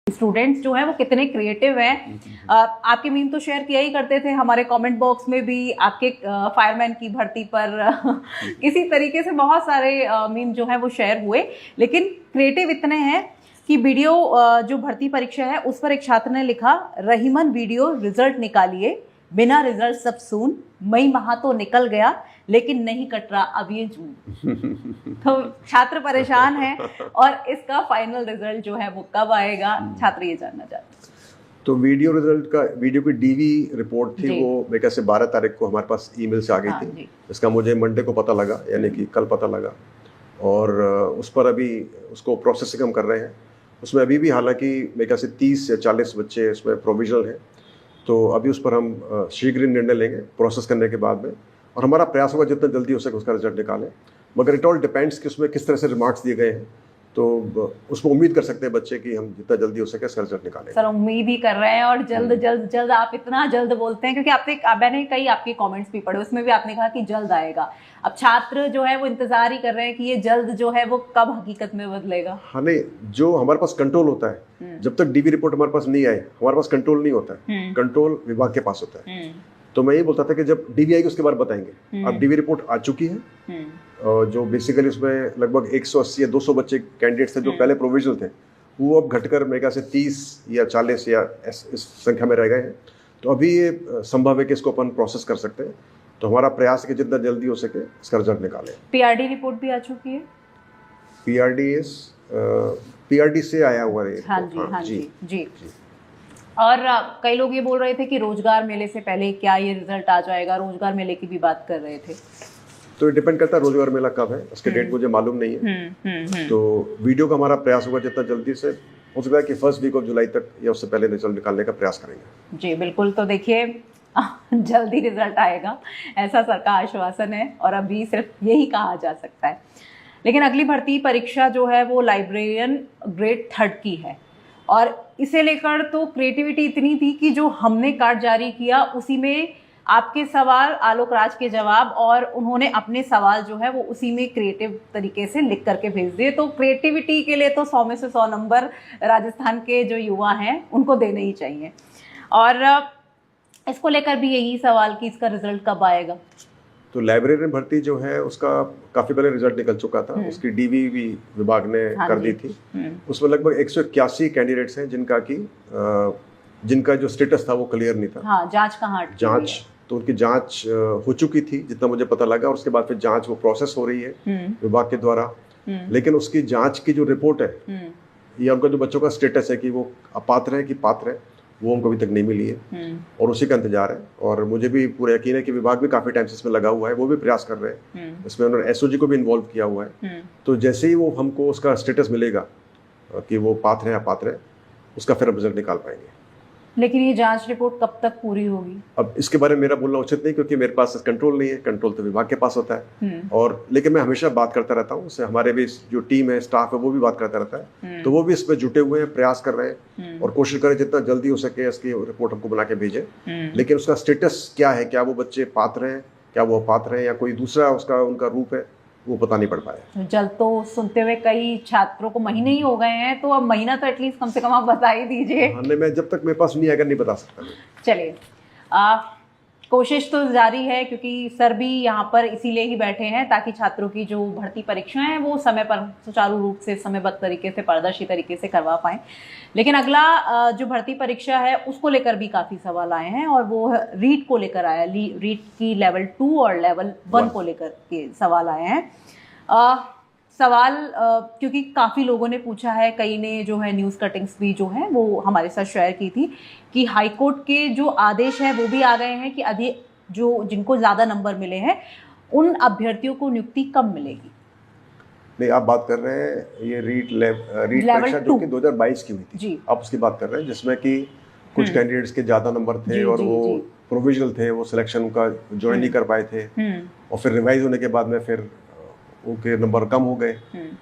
Students जो हैं वो कितने क्रिएटिव हैं। आपके मीम तो शेयर किया ही करते थे हमारे कमेंट बॉक्स में भी, आपके फायरमैन की भर्ती पर किसी तरीके से बहुत सारे मीम जो है वो शेयर हुए। लेकिन क्रिएटिव इतने हैं कि वीडियो जो भर्ती परीक्षा है उस पर एक छात्र ने लिखा, रहीमन वीडियो रिजल्ट निकालिए, बिना रिजल्ट सब सून, मई माह तो निकल गया लेकिन नहीं कट रहा अब ये जून। तो छात्र परेशान है और इसका फाइनल रिजल्ट जो है वो कब आएगा, छात्र ये जानना चाहते हैं। तो वीडियो रिजल्ट का, वीडियो की डीवी रिपोर्ट थी वो मेरे ख्याल से 12 तारीख को हमारे पास ईमेल से आ गई थी। इसका मुझे मंडे को पता लगा, यानी कि कल पता लगा, और उस पर अभी उसको प्रोसेसिंग हम कर रहे हैं। उसमें अभी भी हालांकि मेरे ख्याल से 30 या 40 बच्चे उसमें प्रोविजनल हैं, तो अभी उस पर हम शीघ्र निर्णय लेंगे प्रोसेस करने के बाद में, और हमारा प्रयास होगा जितना जल्दी हो सके उसका रिजल्ट निकालें। मगर इट ऑल डिपेंड्स कि उसमें किस तरह से रिमार्क्स दिए गए हैं, तो उसमें उम्मीद कर सकते हैं बच्चे कि हम जितना जल्दी हो सके इसका रिजल्ट निकालें। सर उम्मीद ही कर रहे हैं, और जल्द जल्द जल्द, आप इतना जल्द बोलते हैं क्योंकि मैंने कई आपके कमेंट्स भी पढ़े, उसमें भी आपने कहा कि जल्द आएगा। अब छात्र जो है वो इंतजार ही कर रहे हैं कि ये जल्द जो है वो कब हकीकत में बदलेगा। हाँ नहीं, जो हमारे पास कंट्रोल होता है, जब तक डीवी रिपोर्ट हमारे पास नहीं आए हमारे पास कंट्रोल नहीं होता है, कंट्रोल विभाग के पास होता है। तो मैं ये बोलता था कि जब डीवी आएगी उसके बाद बताएंगे। अब डीवी रिपोर्ट आ चुकी है, जो बेसिकली उसमें लगभग 180 या 200 बच्चे कैंडिडेट्स थे जो पहले प्रोविजनल थे, वो अब घटकर मेरे ख्याल से 30 या 40 या इस संख्या में रह गए हैं। तो अभी ये संभव है कि इसको अपन प्रोसेस कर सकते हैं। तो हमारा प्रयास है कि जितना जल्दी हो सके इसका रिजल्ट निकालें। पीआरडी रिपोर्ट भी आ चुकी है। पीआरडी से आया हुआ है। हाँ जी। और कई लोग ये बोल रहे थे कि रोजगार मेले से पहले क्या ये रिजल्ट आ जाएगा, रोजगार मेले की भी बात कर रहे थे। तो डिपेंड करता है रोजगार मेला कब है, उसके डेट मुझे मालूम नहीं है। तो वीडियो का हमारा प्रयास होगा जितना जल्दी से हो सकता है कि फर्स्ट वीक ऑफ जुलाई तक या उससे पहले रिजल्ट निकालने का प्रयास करेंगे। जी बिल्कुल। तो देखिए जल्दी रिजल्ट आएगा ऐसा सर का आश्वासन है, और अभी सिर्फ यही कहा जा सकता है। लेकिन अगली भर्ती परीक्षा जो है वो लाइब्रेरियन ग्रेड 3 की है, और इसे लेकर तो क्रिएटिविटी इतनी थी कि जो हमने कार्ड जारी किया उसी में आपके सवाल, आलोक राज के जवाब, और उन्होंने अपने सवाल जो है वो उसी में क्रिएटिव तरीके से लिख करके भेज दिए। तो क्रिएटिविटी के लिए तो 100 में से 100 नंबर राजस्थान के जो युवा हैं उनको देने ही चाहिए। और इसको लेकर भी यही सवाल कि इसका रिजल्ट कब आएगा। तो लाइब्रेरियन भर्ती जो है उसका काफी पहले रिजल्ट निकल चुका था, उसकी डीवी भी विभाग ने कर दी थी। उसमें लगभग 181 कैंडिडेट्स हैं जिनका जो स्टेटस था वो क्लियर नहीं था। हाँ, जांच तो उनकी जांच हो चुकी थी जितना मुझे पता लगा, और उसके बाद फिर जांच वो प्रोसेस हो रही है विभाग के द्वारा। लेकिन उसकी जांच की जो रिपोर्ट है या उनका जो बच्चों का स्टेटस है कि वो अपात्र है कि पात्र है, वो हमको अभी तक नहीं मिली है, और उसी का इंतजार है। और मुझे भी पूरा यकीन है कि विभाग भी काफी टाइम से इसमें लगा हुआ है, वो भी प्रयास कर रहे हैं। इसमें उन्होंने एसओजी को भी इन्वॉल्व किया हुआ है। तो जैसे ही वो हमको उसका स्टेटस मिलेगा कि वो पात्र है अपात्र है, उसका फिर हम रिजल्ट निकाल पाएंगे। लेकिन ये जांच रिपोर्ट कब तक पूरी होगी? अब इसके बारे में मेरा बोलना उचित नहीं, क्योंकि मेरे पास कंट्रोल नहीं है, कंट्रोल तो विभाग के पास होता है। और लेकिन मैं हमेशा बात करता रहता हूँ उससे, हमारे भी जो टीम है, स्टाफ है, वो भी बात करता रहता है। तो वो भी इसमें जुटे हुए हैं, प्रयास कर रहे हैं, और कोशिश करें जितना जल्दी हो सके इसकी रिपोर्ट हमको बना के भेजे। लेकिन उसका स्टेटस क्या है, क्या वो बच्चे पात्र हैं, क्या वो अपात्र हैं, या कोई दूसरा उसका उनका रूप है, वो पता नहीं पड़ पाया। जल्द तो सुनते हुए कई छात्रों को महीने ही हो गए हैं, तो अब महीना तो एटलीस्ट कम से कम आप बता ही दीजिए। नहीं, मैं जब तक मेरे पास नहीं आएगा नहीं बता सकता। चलिए, कोशिश तो जारी है, क्योंकि सर भी यहाँ पर इसीलिए ही बैठे हैं ताकि छात्रों की जो भर्ती परीक्षाएं हैं वो समय पर सुचारू रूप से, समयबद्ध तरीके से, पारदर्शी तरीके से करवा पाएं। लेकिन अगला जो भर्ती परीक्षा है उसको लेकर भी काफ़ी सवाल आए हैं, और वो रीट को लेकर आया। रीट की लेवल 2 और लेवल 1 को लेकर के सवाल आए हैं। क्योंकि काफ़ी लोगों ने पूछा है, कई ने जो है न्यूज़ कटिंग्स भी जो है वो हमारे साथ शेयर की थी कि हाईकोर्ट के जो आदेश है वो भी आ गए हैं कि जिनको ज़्यादा नंबर मिले हैं उन अभ्यर्थियों को नियुक्ति कम मिलेगी। नहीं, आप बात कर रहे हैं ये रीट परीक्षा जो कि 2022 की हुई थी जी। आप उसकी बात कर रहे हैं जिसमें कि कुछ कैंडिडेट्स के ज़्यादा नंबर थे और वो प्रोविजनल थे, वो सिलेक्शन का ज्वाइन नहीं कर पाए थे, और फिर रिवाइज होने के बाद में फिर उनके नंबर कम हो गए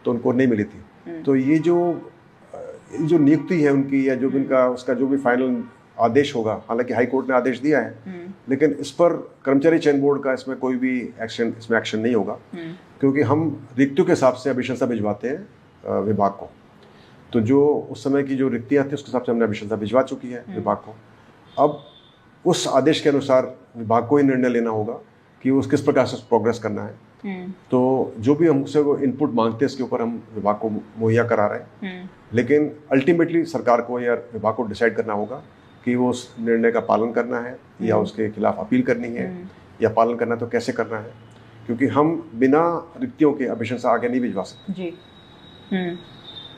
तो उनको नहीं मिली थी। तो ये जो नियुक्ति है उनकी, या जो भी उनका उसका जो भी फाइनल आदेश होगा, हालांकि हाई कोर्ट ने आदेश दिया है, लेकिन इस पर कर्मचारी चयन बोर्ड का इसमें कोई भी एक्शन नहीं होगा, क्योंकि हम रिक्तियों के हिसाब से अभिशंसा भिजवाते हैं विभाग को। तो जो उस समय की जो रिक्तियाँ थी उसके हिसाब से हमने अभिशंसा भिजवा चुकी है विभाग को। अब उस आदेश के अनुसार विभाग को ही निर्णय लेना होगा कि वो किस प्रकार से प्रोग्रेस करना है। तो जो भी हमसे वो इनपुट मांगते हैं इसके ऊपर हम विभाग को मुहैया करा रहे हैं, लेकिन अल्टीमेटली सरकार को या विभाग को डिसाइड करना होगा कि वो उस निर्णय का पालन करना है या उसके खिलाफ अपील करनी है, या पालन करना है तो कैसे करना है, क्योंकि हम बिना रिक्तियों के अभिशंसा आगे नहीं भिजवा सकते। जी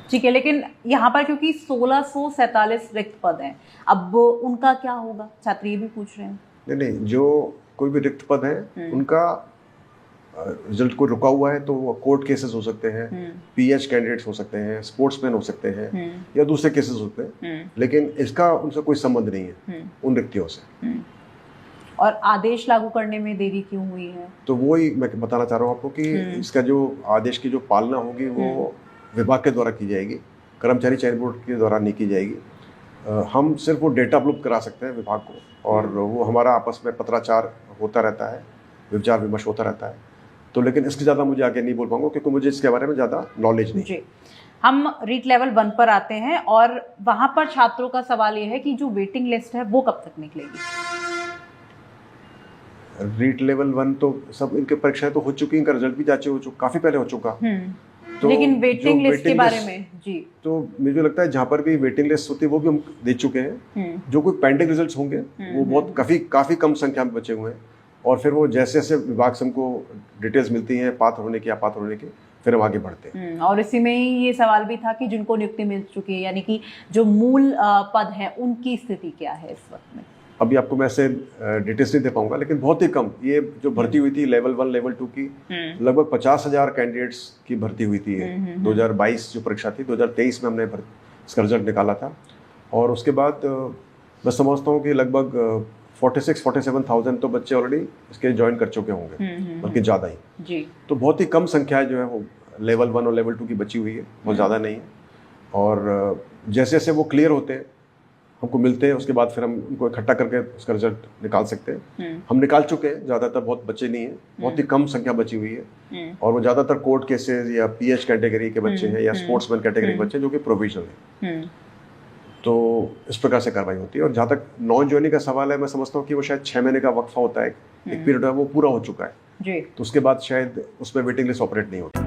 ठीक है, लेकिन यहाँ पर क्योंकि 1647 रिक्त पद हैं, अब उनका क्या होगा, छात्र ये भी पूछ रहे हैं। नहीं, जो कोई भी रिक्त पद है उनका रिजल्ट को रुका हुआ है तो वो कोर्ट केसेस हो सकते हैं, पीएच कैंडिडेट्स हो सकते हैं, स्पोर्ट्समैन हो सकते हैं, या दूसरे केसेस होते हैं, लेकिन इसका उनसे कोई संबंध नहीं है उन रिक्तियों से। और आदेश लागू करने में देरी क्यों हुई है? तो वही मैं बताना चाह रहा हूँ आपको कि इसका जो आदेश की जो पालना होगी वो विभाग के द्वारा की जाएगी, कर्मचारी चयन बोर्ड के द्वारा नहीं की जाएगी। हम सिर्फ वो डेटा उपलब्ध करा सकते हैं विभाग को, और वो हमारा आपस में पत्राचार होता रहता है, विचार विमर्श होता रहता है। तो लेकिन इसके ज़्यादा मुझे आगे नहीं बोल पाऊंगा क्योंकि मुझे इसके बारे में ज़्यादा नॉलेज नहीं। जी, हम रीट लेवल 1 पर आते हैं और वहाँ पर छात्रों का सवाल ये है कि जो वेटिंग लिस्ट है वो कब तक निकलेगी? रीट लेवल 1 तो सब इनके परीक्षाएं तो हो चुकी, इनका रिजल्ट भी काफ़ी पहले हो चुका। तो लेकिन वेटिंग लिस्ट के बारे में जी, तो मुझे लगता है जहाँ पर भी वेटिंग लिस्ट होती है वो भी हम दे चुके हैं। जो कोई पेंडिंग रिजल्ट्स होंगे वो बहुत काफ़ी कम संख्या में बचे हुए हैं, और फिर वो जैसे जैसे विभाग से हमको डिटेल्स मिलती हैं पात्र होने की, अपात्र होने की, फिर हम आगे बढ़ते हैं। और इसी में ही ये सवाल भी था कि जिनको नियुक्ति मिल चुकी है, यानी कि जो मूल पद है उनकी स्थिति क्या है इस वक्त में? अभी आपको मैं ऐसे डिटेल्स नहीं दे पाऊंगा, लेकिन बहुत ही कम, ये जो भर्ती हुई थी लेवल 1 लेवल 2 की लगभग 50,000 कैंडिडेट्स की भर्ती हुई थी। 2022 जो परीक्षा थी, 2023 में हमने इसका रिजल्ट निकाला था, और उसके बाद मैं समझता हूँ कि लगभग 46-47,000 तो बच्चे ऑलरेडी इसके ज्वाइन कर चुके होंगे, बल्कि ज़्यादा ही जी। तो बहुत ही कम संख्या जो है वो लेवल 1 और लेवल 2 की बची हुई है, बहुत ज़्यादा नहीं है। और जैसे जैसे वो क्लियर होते हैं, हमको मिलते हैं, उसके बाद फिर हम उनको इकट्ठा करके उसका रिजल्ट निकाल सकते हैं। हम निकाल चुके हैं, ज़्यादातर, बहुत बच्चे नहीं हैं, बहुत ही कम संख्या बची हुई है, और वो ज़्यादातर कोर्ट केसेस या पीएच कैटेगरी के बच्चे हैं या स्पोर्ट्समैन कैटेगरी के बच्चे जो कि प्रोविजनल हैं। तो इस प्रकार से कार्रवाई होती है। और जहाँ तक नॉन ज्वाइनिंग का सवाल है, मैं समझता हूँ कि वो शायद 6 महीने का वक्फा होता है, एक पीरियड है, वो पूरा हो चुका है जी। तो उसके बाद शायद उसमें वेटिंग लिस्ट ऑपरेट नहीं होती।